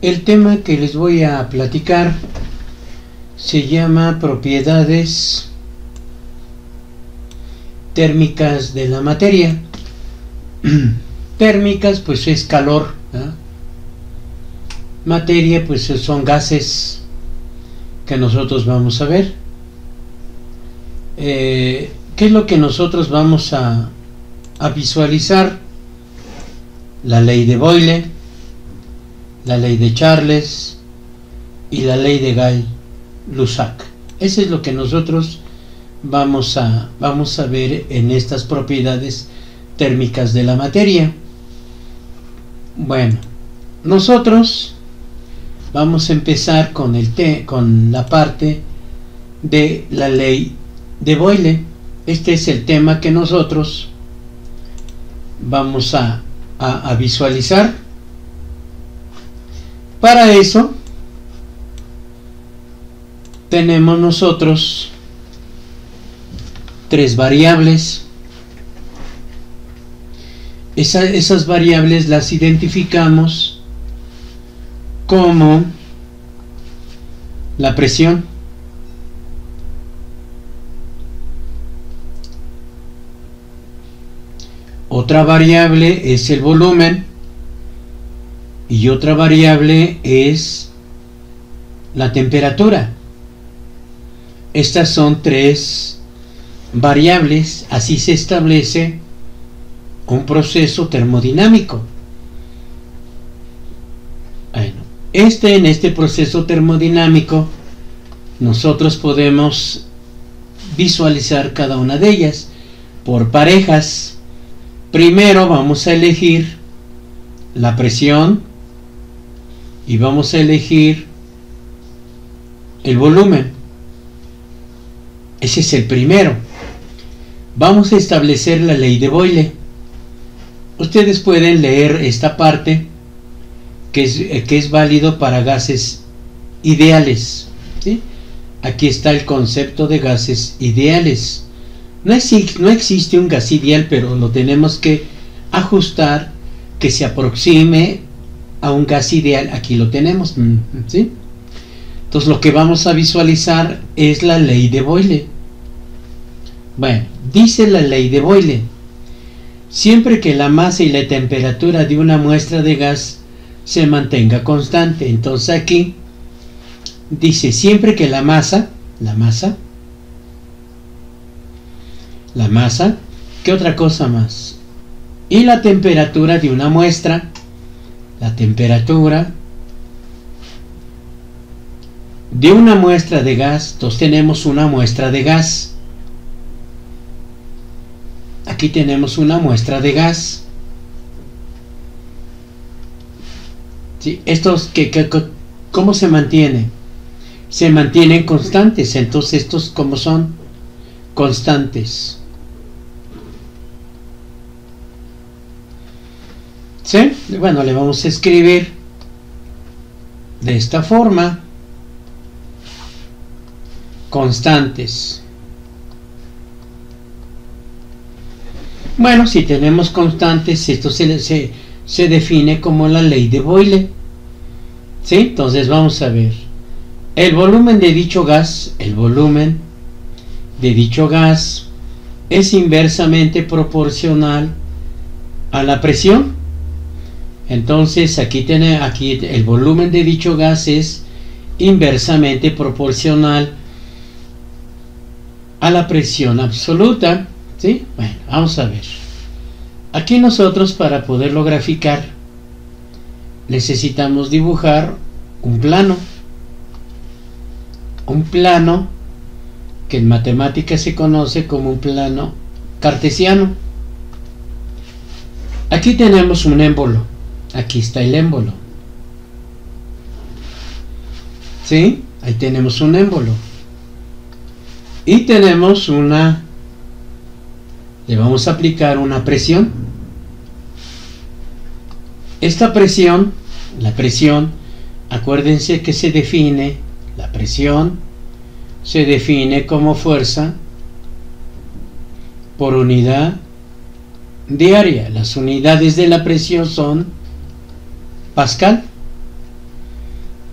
El tema que les voy a platicar se llama propiedades térmicas de la materia. Térmicas pues es calor, ¿no? Materia pues son gases que nosotros vamos a ver. ¿Qué es lo que nosotros vamos a visualizar? La ley de Boyle, la ley de Charles y la ley de Gay-Lussac. Eso es lo que nosotros vamos a ver en estas propiedades térmicas de la materia. Bueno, nosotros vamos a empezar con la parte de la ley de Boyle. Este es el tema que nosotros vamos a visualizar. Para eso tenemos nosotros tres variables. Esas variables las identificamos como la presión, otra variable es el volumen y otra variable es la temperatura. Estas son tres variables, así se establece un proceso termodinámico. Bueno, en este proceso termodinámico nosotros podemos visualizar cada una de ellas por parejas. Primero vamos a elegir la presión y vamos a elegir el volumen. Ese es el primero. Vamos a establecer la ley de Boyle. Ustedes pueden leer esta parte que es válido para gases ideales, ¿sí? Aquí está el concepto de gases ideales. No existe un gas ideal, pero lo tenemos que ajustar que se aproxime a un gas ideal. Aquí lo tenemos, ¿sí? Entonces lo que vamos a visualizar es la ley de Boyle. Bueno, dice la ley de Boyle: siempre que la masa y la temperatura de una muestra de gas se mantenga constante. Entonces aquí dice siempre que la masa, ¿qué otra cosa más? Y la temperatura de una muestra, la temperatura de una muestra de gas. Entonces tenemos una muestra de gas. Aquí tenemos una muestra de gas. ¿Sí? Estos ¿cómo se mantiene? Se mantienen constantes. Entonces estos, ¿cómo son? Constantes. ¿Sí? Bueno, le vamos a escribir de esta forma: constantes. Bueno, si tenemos constantes, esto se define como la ley de Boyle, ¿sí? Entonces vamos a ver el volumen de dicho gas. El volumen de dicho gas es inversamente proporcional a la presión. Entonces aquí el volumen de dicho gas es inversamente proporcional a la presión absoluta, ¿sí? Bueno, vamos a ver. Aquí nosotros, para poderlo graficar, necesitamos dibujar un plano que en matemáticas se conoce como un plano cartesiano. Aquí tenemos un émbolo. Aquí está el émbolo, ¿sí? Ahí tenemos un émbolo y tenemos le vamos a aplicar una presión. Esta presión, la presión, acuérdense que la presión se define como fuerza por unidad de área. Las unidades de la presión son Pascal.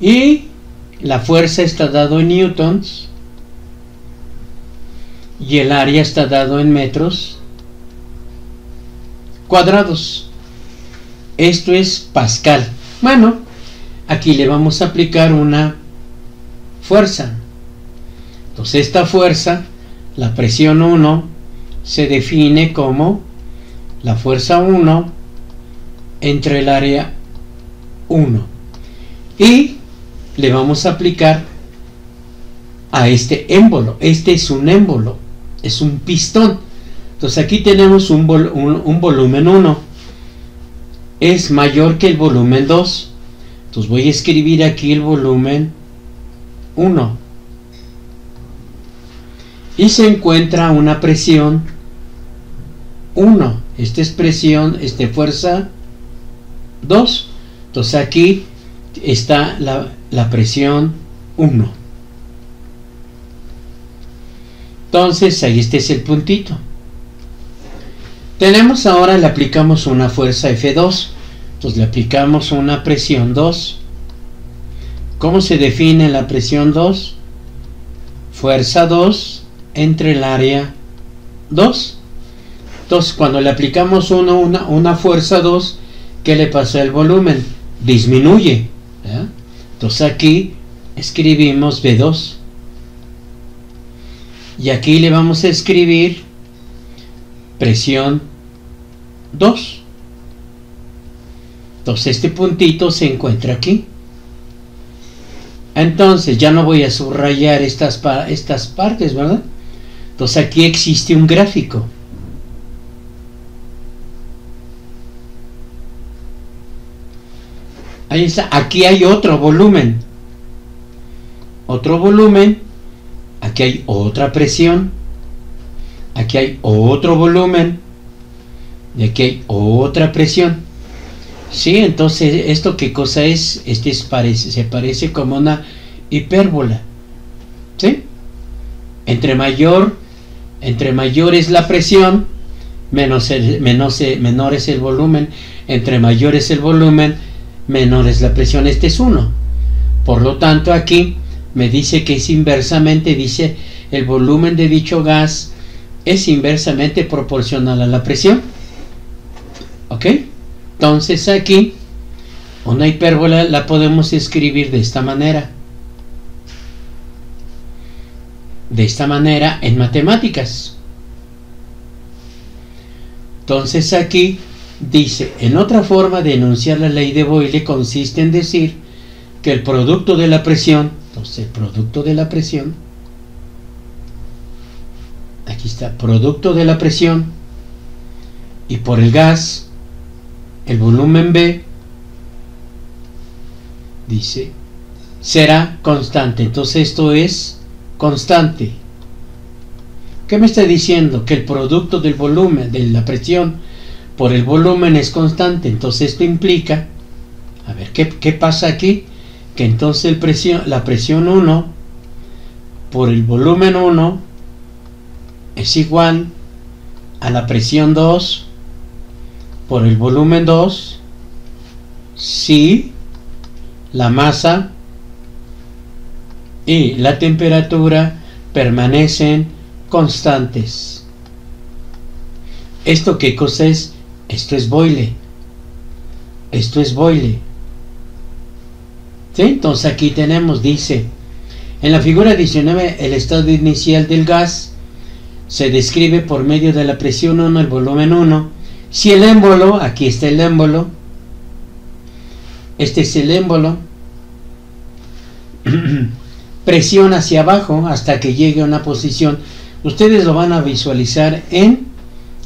Y la fuerza está dado en newtons y el área está dado en metros cuadrados. Esto es Pascal. Bueno, aquí le vamos a aplicar una fuerza. Entonces esta fuerza, la presión 1, se define como la fuerza 1 entre el área 1. Y le vamos a aplicar a este émbolo. Este es un émbolo, es un pistón. Entonces aquí tenemos un volumen 1. Es mayor que el volumen 2. Entonces voy a escribir aquí el volumen 1. Y se encuentra una presión 1. Esta es presión, fuerza 2. Entonces aquí está la presión 1. Entonces ahí este es el puntito. Tenemos ahora, le aplicamos una fuerza F2. Entonces le aplicamos una presión 2. ¿Cómo se define la presión 2? Fuerza 2 entre el área 2. Entonces cuando le aplicamos una fuerza 2, ¿qué le pasa al volumen? Disminuye, ¿verdad? Entonces aquí escribimos V2 y aquí le vamos a escribir presión 2. Entonces este puntito se encuentra aquí. Entonces ya no voy a subrayar estas partes, ¿verdad? Entonces aquí existe un gráfico. Ahí está. Aquí hay otro volumen. Otro volumen. Aquí hay otra presión. Aquí hay otro volumen. Y aquí hay otra presión. Sí, entonces, ¿esto qué cosa es? Se parece como una hipérbola. ¿Sí? Entre mayor es la presión, menor es el volumen. Entre mayor es el volumen, menor es la presión. Este es 1. Por lo tanto, aquí me dice que es inversamente, dice, el volumen de dicho gas es inversamente proporcional a la presión. ¿Ok? Entonces aquí una hipérbola la podemos escribir de esta manera. De esta manera en matemáticas. Entonces aquí dice, en otra forma de enunciar la ley de Boyle consiste en decir que el producto de la presión, entonces el producto de la presión, aquí está, producto de la presión, y por el gas, el volumen B, dice, será constante. Entonces esto es constante. ¿Qué me está diciendo? Que el producto del volumen, de la presión por el volumen es constante. Entonces esto implica, a ver, ¿qué pasa aquí? Que entonces la presión 1 por el volumen 1 es igual a la presión 2 por el volumen 2 si la masa y la temperatura permanecen constantes. ¿Esto qué cosa es? Esto es Boyle. Esto es Boyle. ¿Sí? Entonces aquí tenemos, dice, en la figura 19, el estado inicial del gas se describe por medio de la presión 1, el volumen 1. Si el émbolo, aquí está el émbolo, este es el émbolo, presión hacia abajo hasta que llegue a una posición. Ustedes lo van a visualizar en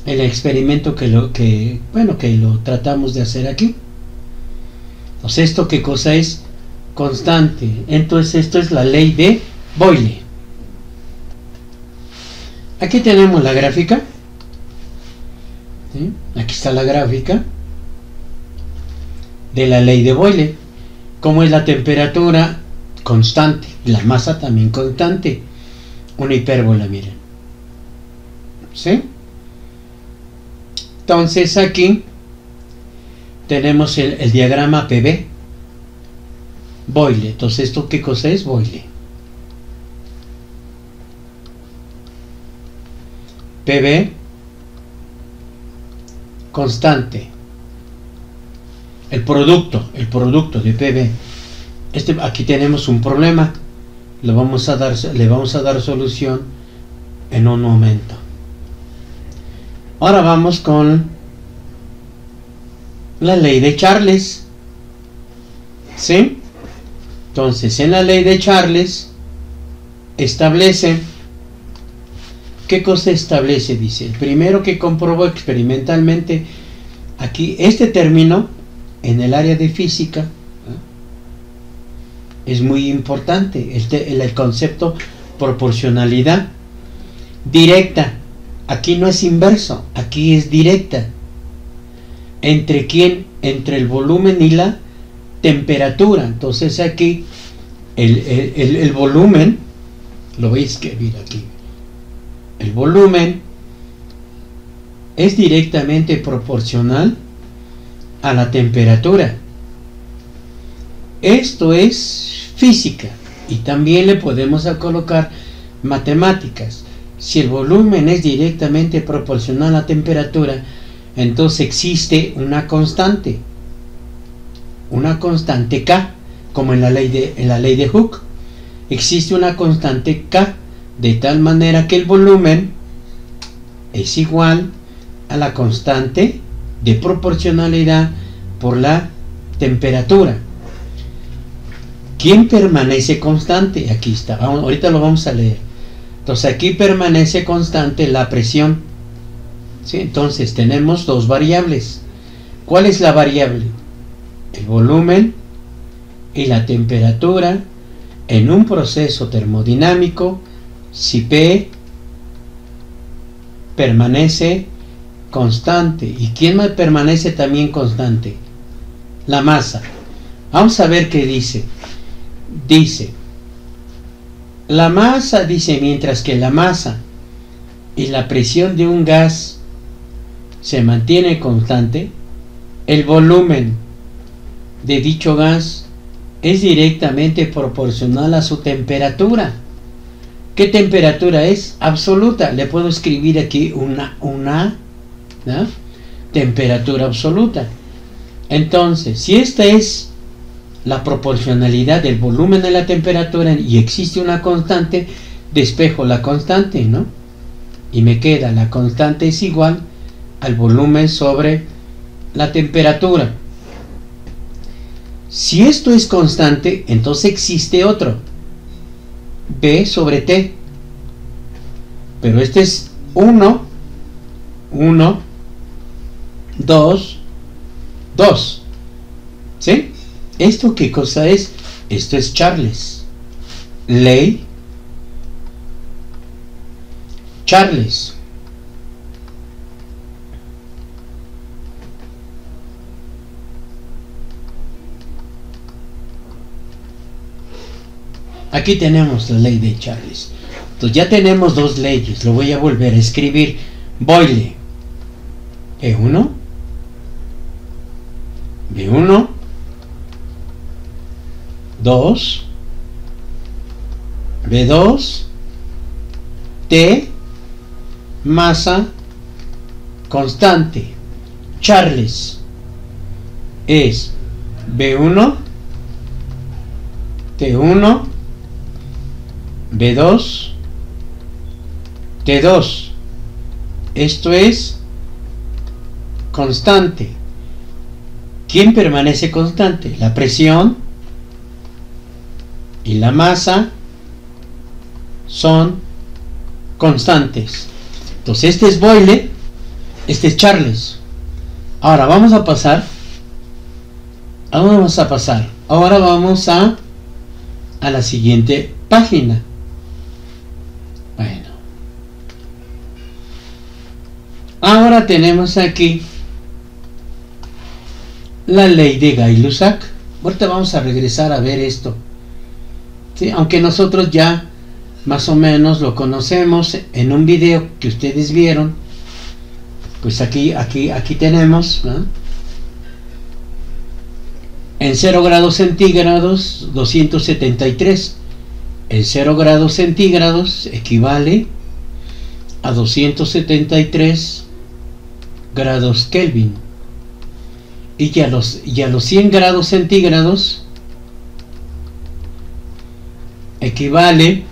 el experimento que lo tratamos de hacer aquí. Entonces, ¿esto qué cosa es? Constante. Entonces, esto es la ley de Boyle. Aquí tenemos la gráfica. ¿Sí? Aquí está la gráfica de la ley de Boyle. ¿Cómo es la temperatura? Constante. Y la masa también constante. Una hipérbola, miren. ¿Sí? Entonces aquí tenemos el diagrama PV. Boyle. Entonces, ¿esto qué cosa es? Boyle. PV constante. El producto de PV. Aquí tenemos un problema. Le vamos a dar solución en un momento. Ahora vamos con la ley de Charles. ¿Sí? Entonces, en la ley de Charles establece, ¿qué cosa establece? Dice, el primero que comprobó experimentalmente, aquí este término en el área de física es muy importante, el concepto proporcionalidad directa. Aquí no es inverso, aquí es directa. ¿Entre quién? Entre el volumen y la temperatura. Entonces aquí el volumen, lo voy a escribir aquí, el volumen es directamente proporcional a la temperatura. Esto es física y también le podemos colocar matemáticas. Si el volumen es directamente proporcional a la temperatura, entonces existe una constante K, como en la ley de Hooke. Existe una constante K, de tal manera que el volumen es igual a la constante de proporcionalidad por la temperatura. ¿Quién permanece constante? Aquí está, ahorita lo vamos a leer. Entonces aquí permanece constante la presión. ¿Sí? Entonces tenemos dos variables. ¿Cuál es la variable? El volumen y la temperatura en un proceso termodinámico, si P permanece constante. ¿Y quién permanece también constante? La masa. Vamos a ver qué dice. Dice, la masa, dice, mientras que la masa y la presión de un gas se mantiene constante, el volumen de dicho gas es directamente proporcional a su temperatura. ¿Qué temperatura es? Absoluta. Le puedo escribir aquí una ¿no? Temperatura absoluta. Entonces, si esta es la proporcionalidad del volumen de la temperatura y existe una constante, despejo la constante, ¿no? Y me queda la constante es igual al volumen sobre la temperatura. Si esto es constante, entonces existe otro, B sobre T. Pero este es 1, 2, 2. ¿Sí? ¿Esto qué cosa es? Esto es Charles. Ley Charles. Aquí tenemos la ley de Charles. Entonces ya tenemos dos leyes. Lo voy a volver a escribir. Boyle. B1. B1. 2. B2. T. Masa constante. Charles es B1. T1. B2, T2. Esto es constante. ¿Quién permanece constante? La presión y la masa son constantes. Entonces este es Boyle, este es Charles. Ahora vamos a pasar. Ahora vamos a la siguiente página. Bueno, ahora tenemos aquí la ley de Gay-Lussac. Ahorita vamos a regresar a ver esto, ¿sí? Aunque nosotros ya más o menos lo conocemos en un video que ustedes vieron. Pues aquí tenemos, ¿no? En 0 grados centígrados, 273. En 0 grados centígrados equivale a 273 grados Kelvin. Y a los 100 grados centígrados equivale,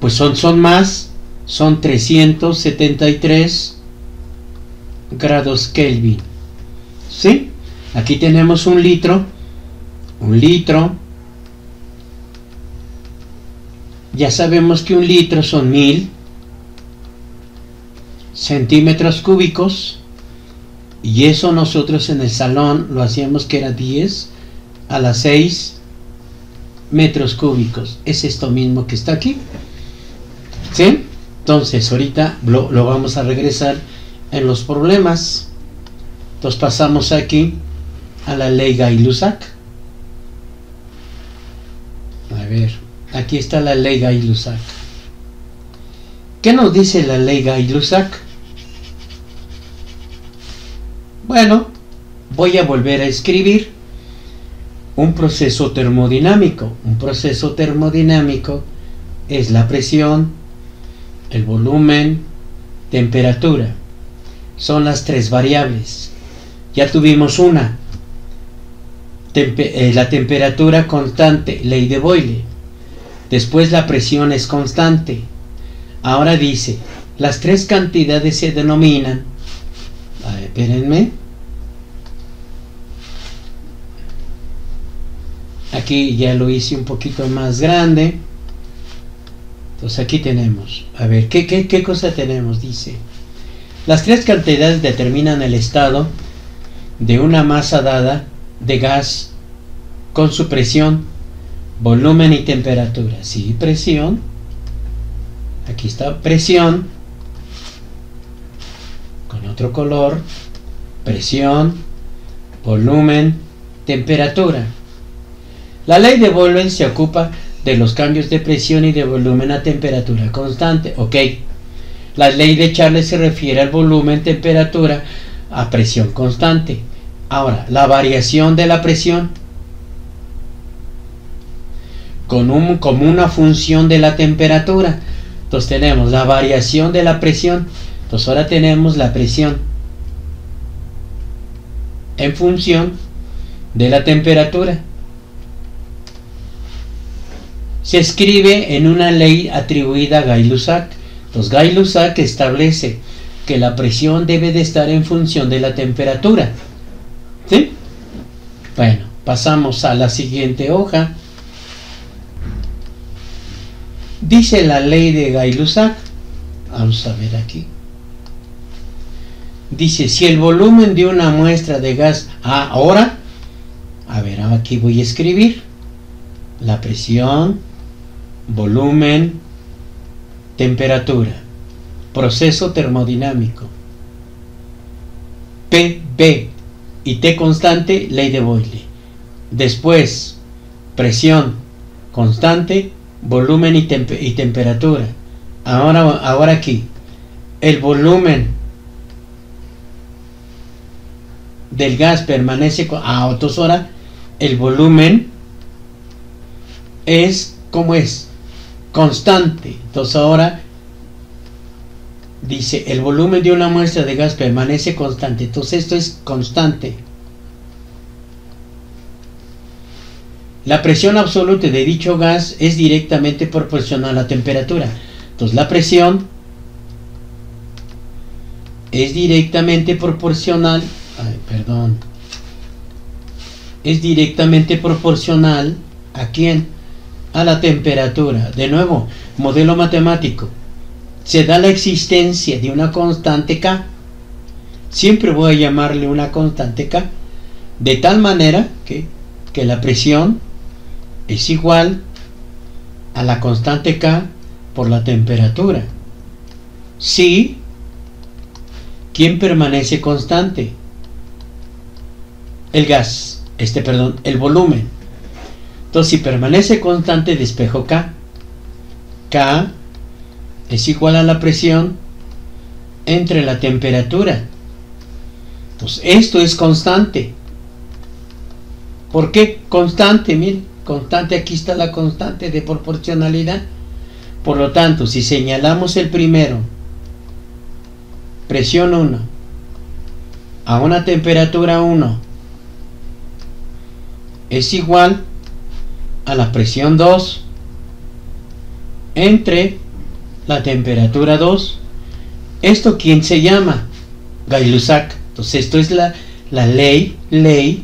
pues son más, son 373 grados Kelvin. ¿Sí? Aquí tenemos un litro. Ya sabemos que un litro son 1000 centímetros cúbicos, y eso nosotros en el salón lo hacíamos que era 10 a la 6 metros cúbicos. Es esto mismo que está aquí. ¿Sí? Entonces ahorita lo vamos a regresar en los problemas. Entonces pasamos aquí a la ley Gay-Lussac. A ver, aquí está la ley Gay-Lussac. ¿Qué nos dice la ley Gay-Lussac? Bueno, voy a volver a escribir un proceso termodinámico. Un proceso termodinámico es la presión, el volumen, temperatura. Son las tres variables. Ya tuvimos una. La temperatura constante, ley de Boyle. Después la presión es constante. Ahora dice, las tres cantidades se denominan. A ver, espérenme. Aquí ya lo hice un poquito más grande. Entonces aquí tenemos. A ver, ¿qué cosa tenemos? Dice, las tres cantidades determinan el estado de una masa dada de gas con su presión, volumen y temperatura. Sí, presión. Aquí está presión con otro color. Presión, volumen, temperatura. La ley de Boyle se ocupa de los cambios de presión y de volumen a temperatura constante. Ok. La ley de Charles se refiere al volumen, temperatura a presión constante. Ahora, la variación de la presión como una función de la temperatura. Entonces tenemos la variación de la presión. Entonces ahora tenemos la presión en función de la temperatura. Se escribe en una ley atribuida a Gay-Lussac. Entonces Gay-Lussac establece que la presión debe de estar en función de la temperatura. ¿Sí? Bueno, pasamos a la siguiente hoja. Dice la ley de Gay-Lussac. Vamos a ver aquí. Dice, si el volumen de una muestra de gas ahora, a ver, aquí voy a escribir la presión, volumen, temperatura, proceso termodinámico, P, B y T constante, ley de Boyle. Después, presión constante, volumen y temperatura. Ahora aquí, el volumen del gas permanece a otras horas. El volumen es, ¿cómo es? Constante. Entonces ahora dice, el volumen de una muestra de gas permanece constante. Entonces esto es constante. La presión absoluta de dicho gas es directamente proporcional a la temperatura. Entonces la presión es directamente proporcional. Es directamente proporcional ¿a quién? A la temperatura. De nuevo, modelo matemático. Se da la existencia de una constante K. Siempre voy a llamarle una constante K. De tal manera que la presión es igual a la constante K por la temperatura. Si, ¿quién permanece constante? El gas, el volumen. Entonces, si permanece constante, despejo K. K es igual a la presión entre la temperatura. Entonces, esto es constante. ¿Por qué? Constante, miren, constante, aquí está la constante de proporcionalidad. Por lo tanto, si señalamos el primero, presión 1, a una temperatura 1, es igual a la presión 2 entre la temperatura 2. ¿Esto quién se llama? Gay-Lussac. Entonces esto es la ley de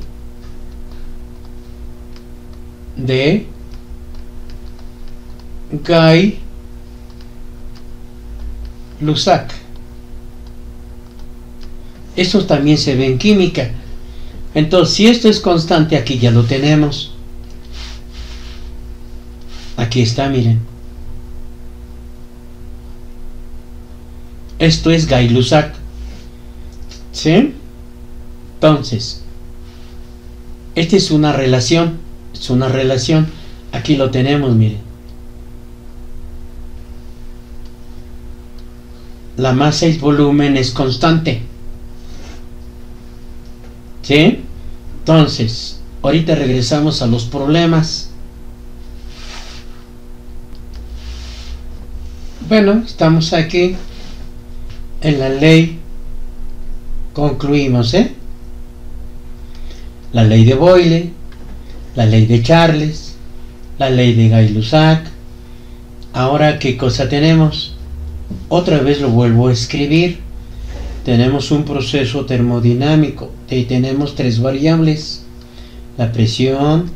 Gay-Lussac. Esto también se ve en química. Entonces, si esto es constante, aquí ya lo tenemos. Aquí está, miren. Esto es Gay-Lussac. ¿Sí? Entonces, esta es una relación. Es una relación. Aquí lo tenemos, miren. La masa y volumen es constante. ¿Sí? Entonces, ahorita regresamos a los problemas. Bueno, estamos aquí en la ley. Concluimos, la ley de Boyle, la ley de Charles, la ley de Gay-Lussac. Ahora, ¿qué cosa tenemos? Otra vez lo vuelvo a escribir. Tenemos un proceso termodinámico y tenemos tres variables: la presión,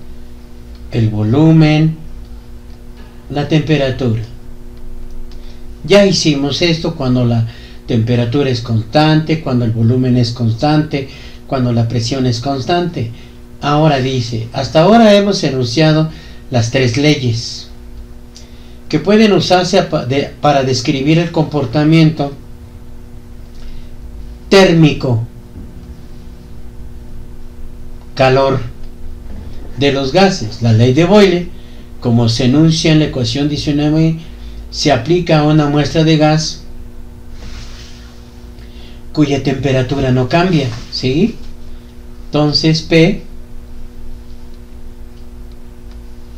el volumen, la temperatura. Ya hicimos esto cuando la temperatura es constante, cuando el volumen es constante, cuando la presión es constante. Ahora dice, hasta ahora hemos enunciado las tres leyes que pueden usarse para describir el comportamiento térmico, calor, de los gases. La ley de Boyle, como se enuncia en la ecuación 19, se aplica a una muestra de gas cuya temperatura no cambia, ¿sí? Entonces P,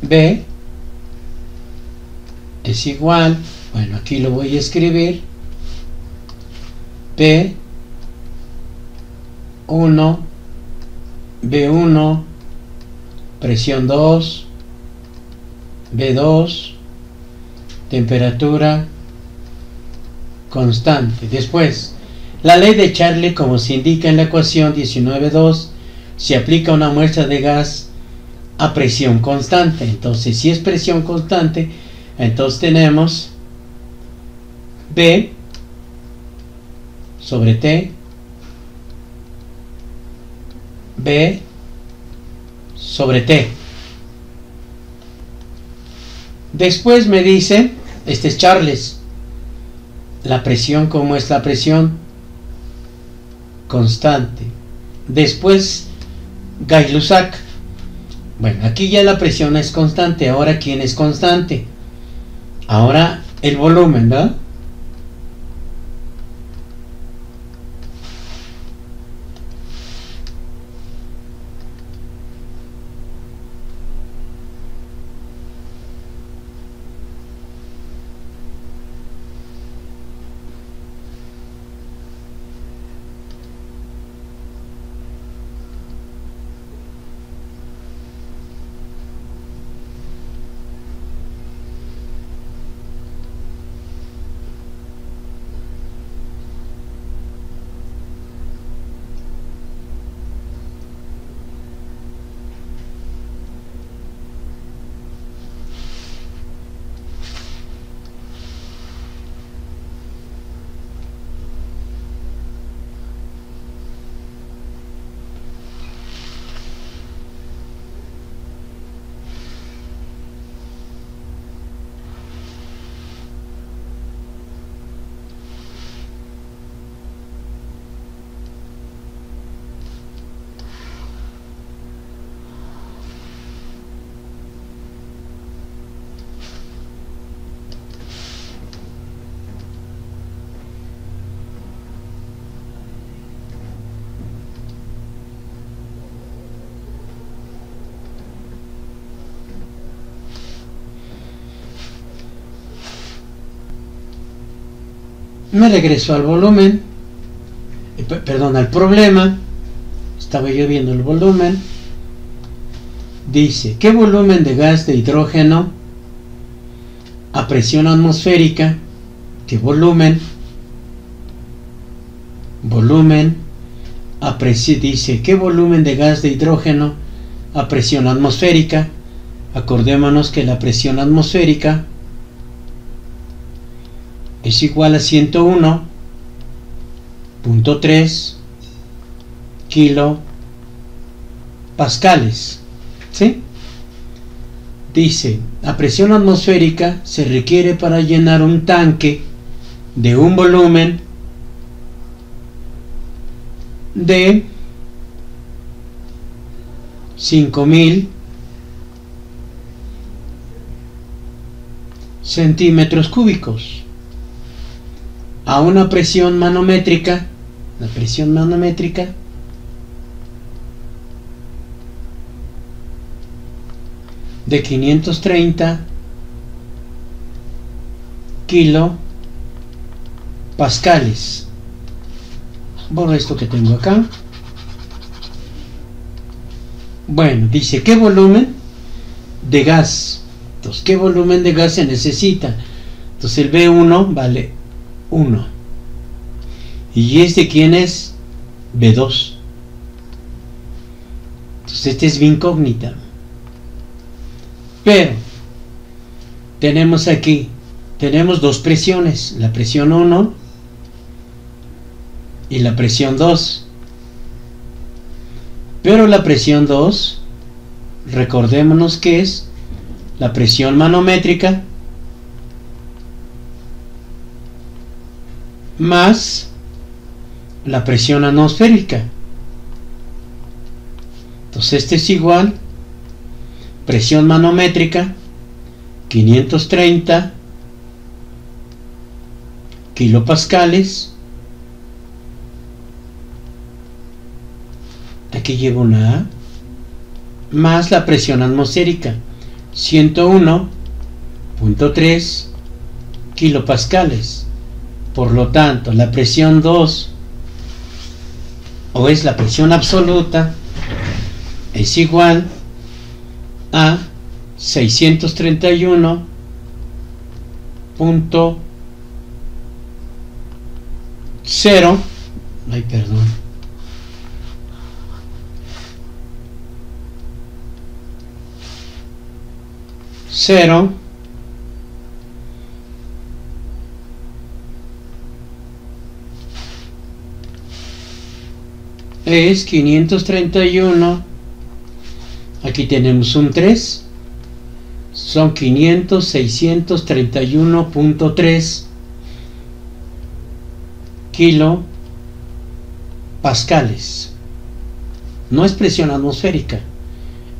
B es igual, bueno, aquí lo voy a escribir, P 1, B1, presión 2, B2, temperatura constante. Después, la ley de Charles, como se indica en la ecuación 19.2, se aplica a una muestra de gas a presión constante. Entonces, si es presión constante, entonces tenemos B sobre T, B sobre T. Después me dice, este es Charles, la presión, ¿cómo es la presión? Constante. Después Gay-Lussac. Bueno, aquí ya la presión es constante. Ahora, ¿quién es constante? Ahora el volumen, ¿verdad? Me regreso al volumen, perdón, al problema. Estaba yo viendo el volumen. Dice, ¿qué volumen de gas de hidrógeno a presión atmosférica? ¿Qué volumen? Dice, ¿qué volumen de gas de hidrógeno a presión atmosférica? Acordémonos que la presión atmosférica es igual a 101.3 kilopascales, ¿sí? Dice, a presión atmosférica se requiere para llenar un tanque de un volumen de 5000 centímetros cúbicos a una presión manométrica, la presión manométrica de 530 kilopascales. Borro esto que tengo acá. Bueno, dice, ¿qué volumen de gas? Entonces, ¿qué volumen de gas se necesita? Entonces el B1 vale 1. ¿Y este quién es? B2. Entonces este es mi incógnita. Pero tenemos aquí, tenemos dos presiones, la presión 1 y la presión 2. Pero la presión 2, recordémonos que es la presión manométrica más la presión atmosférica. Entonces este es igual, presión manométrica 530 kilopascales, aquí llevo una A, más la presión atmosférica 101.3 kilopascales. Por lo tanto, la presión 2, o es la presión absoluta, es igual a 631.0, ay, perdón, cero es 531, aquí tenemos un 3, son 631.3 kilopascales. No es presión atmosférica,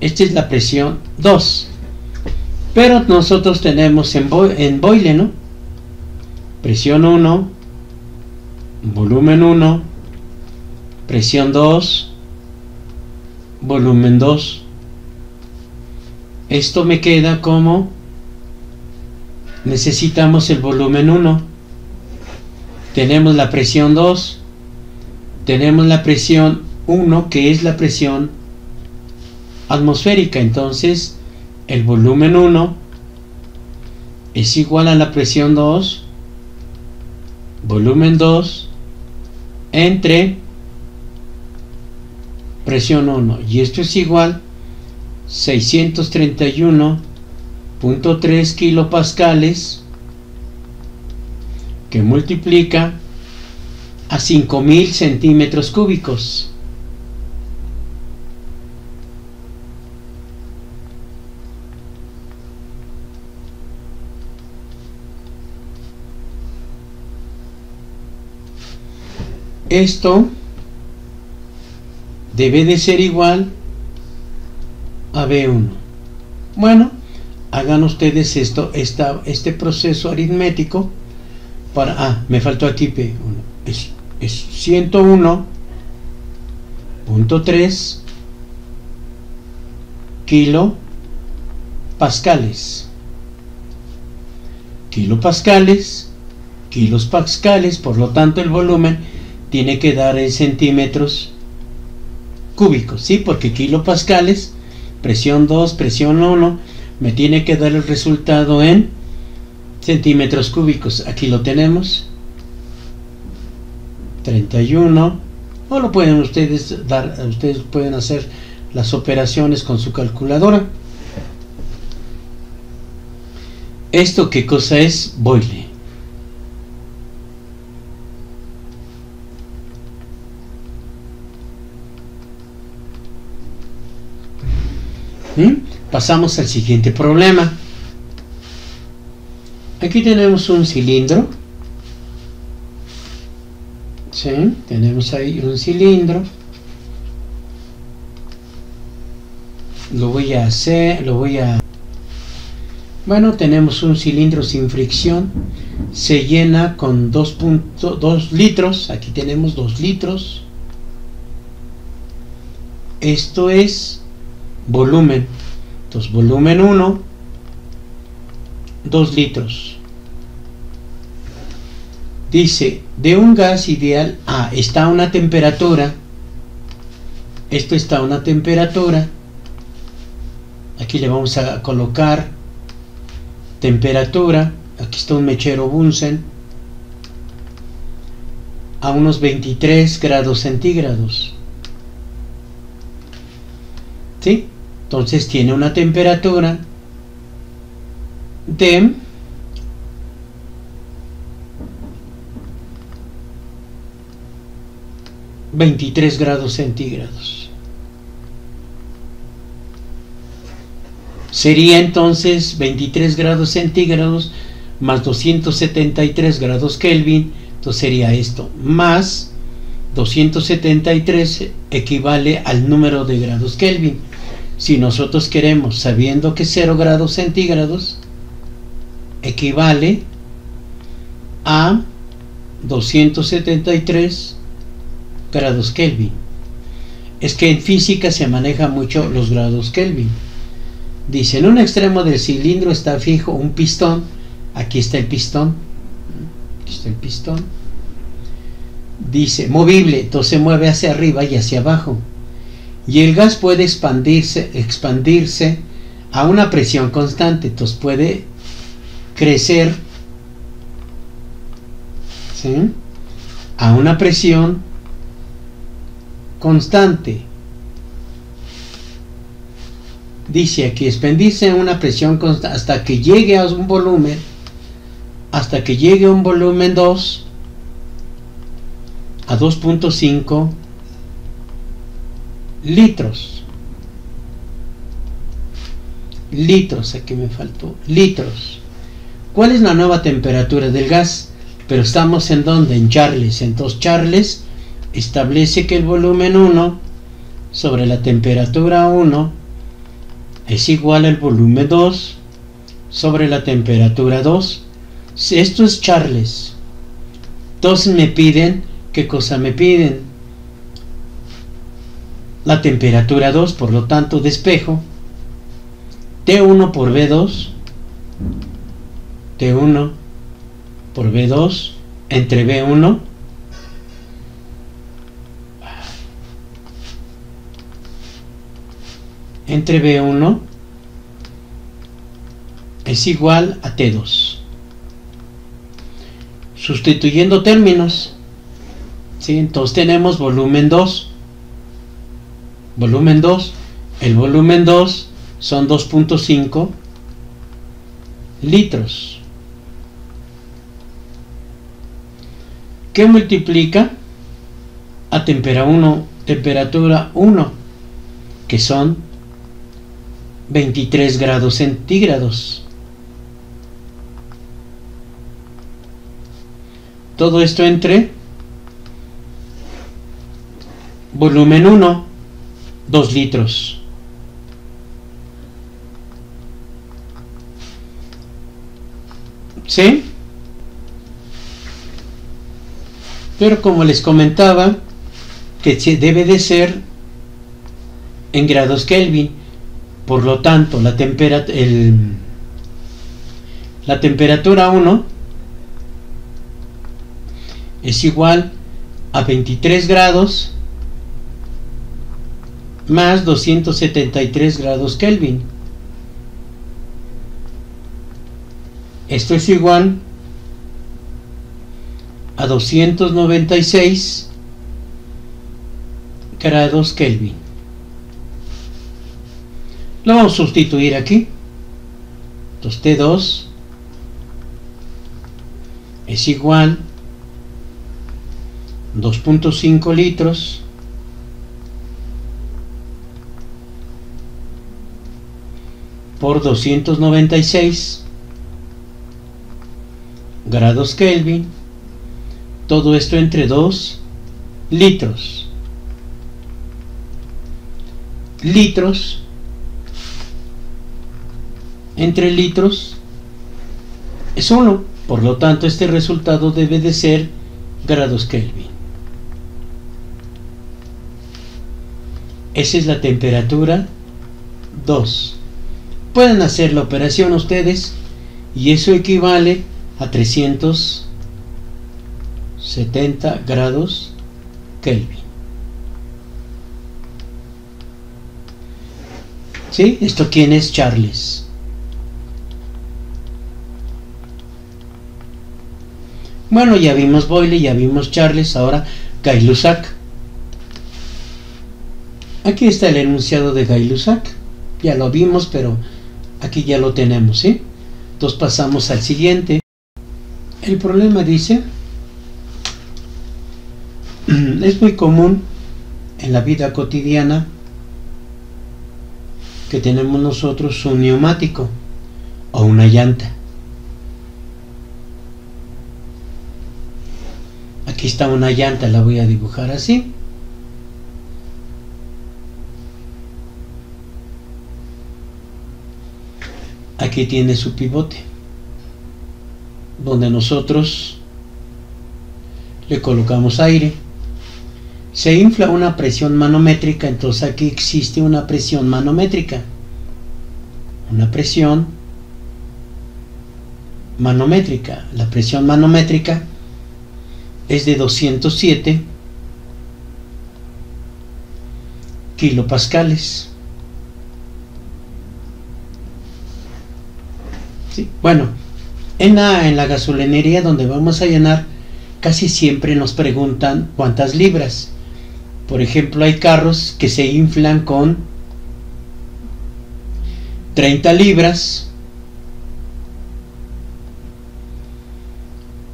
esta es la presión 2. Pero nosotros tenemos en Boyle, ¿no? Presión 1, volumen 1, presión 2, volumen 2. Esto me queda como, necesitamos el volumen 1, tenemos la presión 2, tenemos la presión 1, que es la presión atmosférica. Entonces el volumen 1 es igual a la presión 2, volumen 2, entre presión 1, y esto es igual 631.3 kilopascales, que multiplica a 5000 centímetros cúbicos. Esto debe de ser igual a B1. Bueno, hagan ustedes este proceso aritmético para, me faltó aquí P1, es 101.3 kilopascales. kilos pascales, por lo tanto el volumen tiene que dar en centímetros cúbicos, ¿sí? Porque kilopascales, presión 2, presión 1, me tiene que dar el resultado en centímetros cúbicos. Aquí lo tenemos, 31, o lo pueden ustedes dar, ustedes pueden hacer las operaciones con su calculadora. ¿Esto qué cosa es? Boyle. Pasamos al siguiente problema. Aquí tenemos un cilindro. ¿Sí? Tenemos ahí un cilindro. Bueno, tenemos un cilindro sin fricción. Se llena con 2.2 litros. Aquí tenemos 2 litros. Esto es volumen. Entonces, volumen 1, 2 litros. Dice, de un gas ideal A está a una temperatura. Esto está a una temperatura. Aquí le vamos a colocar temperatura. Aquí está un mechero Bunsen a unos 23 grados centígrados. ¿Sí? Entonces tiene una temperatura de 23 grados centígrados. Sería entonces 23 grados centígrados más 273 grados Kelvin. Entonces sería esto, más 273 equivale al número de grados Kelvin. Si nosotros queremos, sabiendo que 0 grados centígrados equivale a 273 grados Kelvin. Es que en física se maneja mucho los grados Kelvin. Dice, en un extremo del cilindro está fijo un pistón. Aquí está el pistón. Aquí está el pistón. Dice, movible, entonces se mueve hacia arriba y hacia abajo. Y el gas puede expandirse a una presión constante. Entonces puede crecer, ¿sí?, a una presión constante. Dice aquí, expandirse a una presión constante hasta que llegue a un volumen, hasta que llegue a un volumen 2, a 2.5 litros. Aquí me faltó, litros. ¿Cuál es la nueva temperatura del gas? Pero estamos en donde, en Charles. Entonces Charles establece que el volumen 1 sobre la temperatura 1 es igual al volumen 2 sobre la temperatura 2. Esto es Charles. Entonces me piden, ¿qué cosa me piden? La temperatura 2, por lo tanto despejo T1 por B2, T1 por B2 entre B1 entre B1 es igual a T2. Sustituyendo términos, ¿sí? Entonces tenemos volumen 2. Volumen 2, el volumen 2 son 2.5 litros. ¿Qué multiplica a temperatura 1? Que son 23 grados centígrados. Todo esto entre volumen 1, 2 litros. ¿Sí? Pero como les comentaba, que debe de ser en grados Kelvin. Por lo tanto, la temperatura 1 es igual a 23 grados más 273 grados Kelvin. Esto es igual a 296 grados Kelvin. Lo vamos a sustituir aquí. Entonces T2 es igual 2.5 litros por 296 grados Kelvin, todo esto entre 2 litros. Litros entre litros es 1, por lo tanto este resultado debe de ser grados Kelvin. Esa es la temperatura 2. Pueden hacer la operación ustedes y eso equivale a 370 grados Kelvin. ¿Sí? ¿Esto quién es? Charles. Bueno, ya vimos Boyle, ya vimos Charles, ahora Gay-Lussac. Aquí está el enunciado de Gay-Lussac. Ya lo vimos, pero aquí ya lo tenemos, ¿sí? Entonces pasamos al siguiente. El problema dice, es muy común en la vida cotidiana que tenemos nosotros un neumático o una llanta. Aquí está una llanta, la voy a dibujar así. Aquí tiene su pivote, donde nosotros le colocamos aire. Se infla una presión manométrica, entonces aquí existe una presión manométrica. Una presión manométrica. La presión manométrica es de 207 kilopascales. ¿Sí? Bueno, en la gasolinería donde vamos a llenar, casi siempre nos preguntan cuántas libras. Por ejemplo, hay carros que se inflan con 30 libras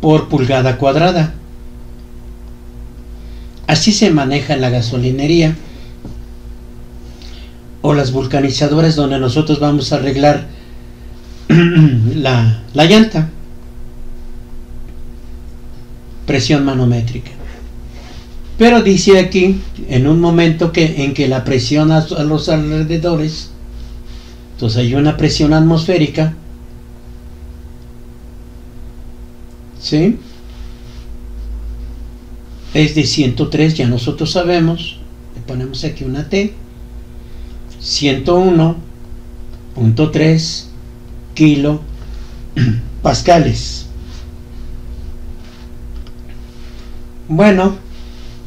por pulgada cuadrada. Así se maneja en la gasolinería o las vulcanizadoras donde nosotros vamos a arreglar la llanta. Presión manométrica. Pero dice aquí, en un momento en que la presión a los alrededores, entonces hay una presión atmosférica, ¿sí? Es de 103, ya nosotros sabemos, le ponemos aquí una T, 101.3 kilo pascales. Bueno,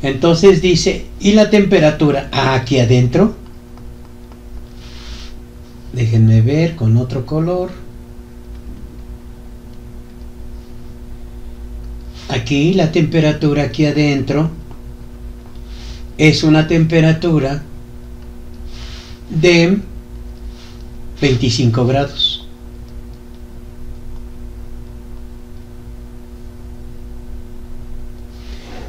entonces dice, ¿y la temperatura aquí adentro? Déjenme ver con otro color. Aquí la temperatura aquí adentro es una temperatura de 25 grados.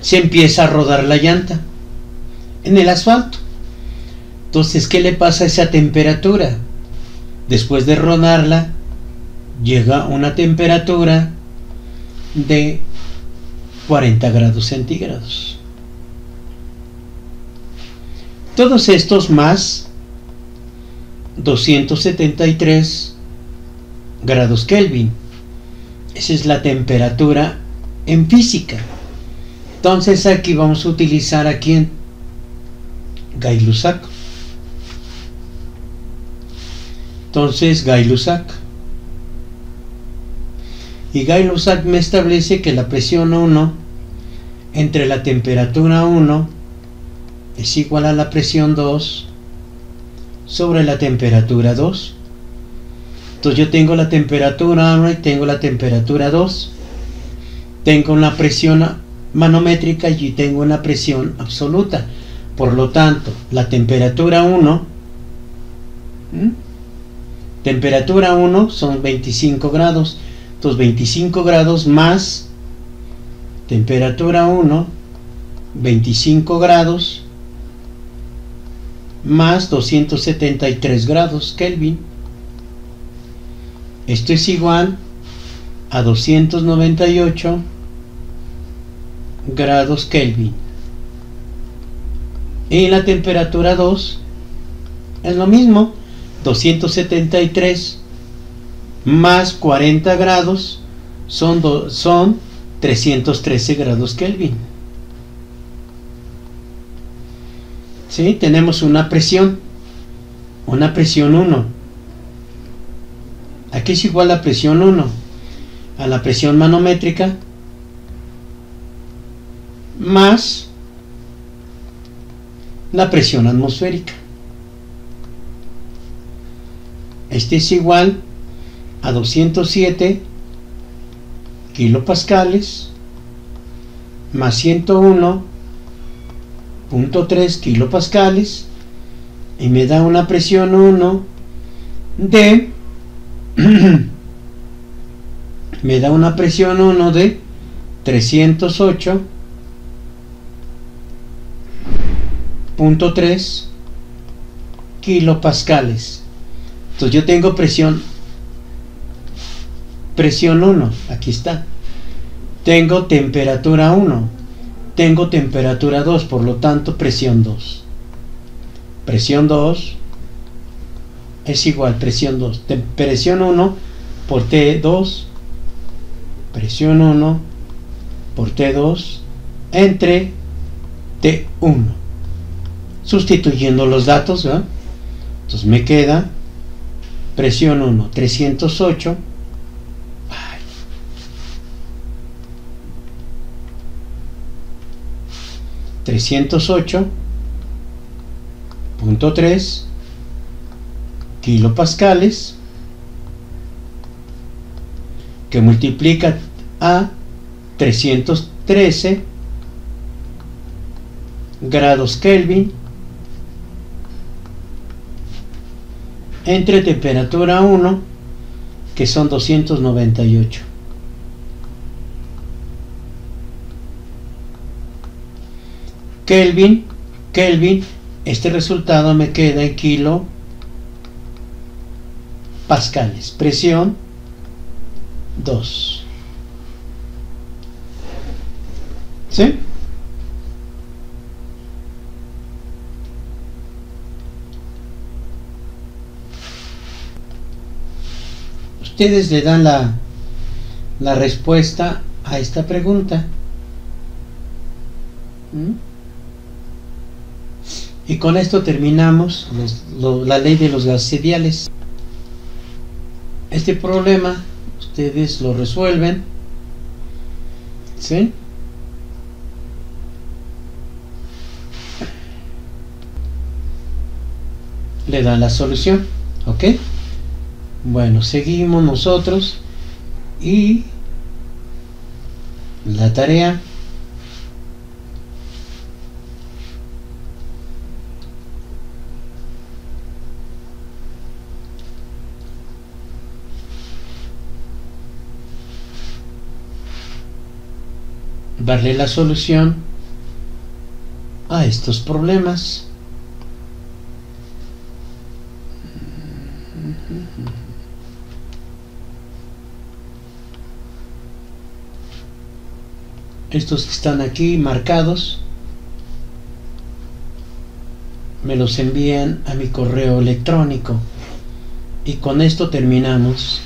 Se empieza a rodar la llanta en el asfalto. Entonces, ¿qué le pasa a esa temperatura? Después de rodarla, llega una temperatura de 40 grados centígrados. Todos estos más 273 grados Kelvin. Esa es la temperatura en física. Entonces aquí vamos a utilizar a quién, Gay-Lussac. Entonces Gay-Lussac, y Gay-Lussac me establece que la presión 1 entre la temperatura 1 es igual a la presión 2 sobre la temperatura 2. Entonces yo tengo la temperatura 1 y tengo la temperatura 2. Tengo una presión manométrica y tengo una presión absoluta. Por lo tanto, la temperatura 1, temperatura 1 son 25 grados. Entonces 25 grados más temperatura 1, 25 grados más 273 grados Kelvin. Esto es igual a 298 grados Kelvin. Y la temperatura 2 es lo mismo, 273 más 40 grados son 313 grados Kelvin. ¿Sí? Tenemos una presión 1. Aquí es igual a presión 1 a la presión manométrica más la presión atmosférica. Este es igual a 207 kilopascales más 101.3 kilopascales y me da una presión 1 de me da una presión 1 de 308.3 kilopascales. Entonces yo tengo presión 1, aquí está. Tengo temperatura 1, tengo temperatura 2, por lo tanto presión 2. Presión 2 es igual presión 2. Presión 1 por T2, presión 1 por T2 entre T1. Sustituyendo los datos, ¿verdad? Entonces me queda presión 1, 308. 308.3 kilopascales que multiplica a 313 grados Kelvin entre temperatura 1, que son 298. Kelvin, este resultado me queda en kilopascales. Presión 2. ¿Sí? Ustedes le dan la respuesta a esta pregunta. Y con esto terminamos la ley de los gases ideales. Este problema ustedes lo resuelven, ¿sí? Le dan la solución, ¿ok? Bueno, seguimos nosotros y la tarea. Darle la solución a estos problemas. Estos que están aquí marcados me los envían a mi correo electrónico y con esto terminamos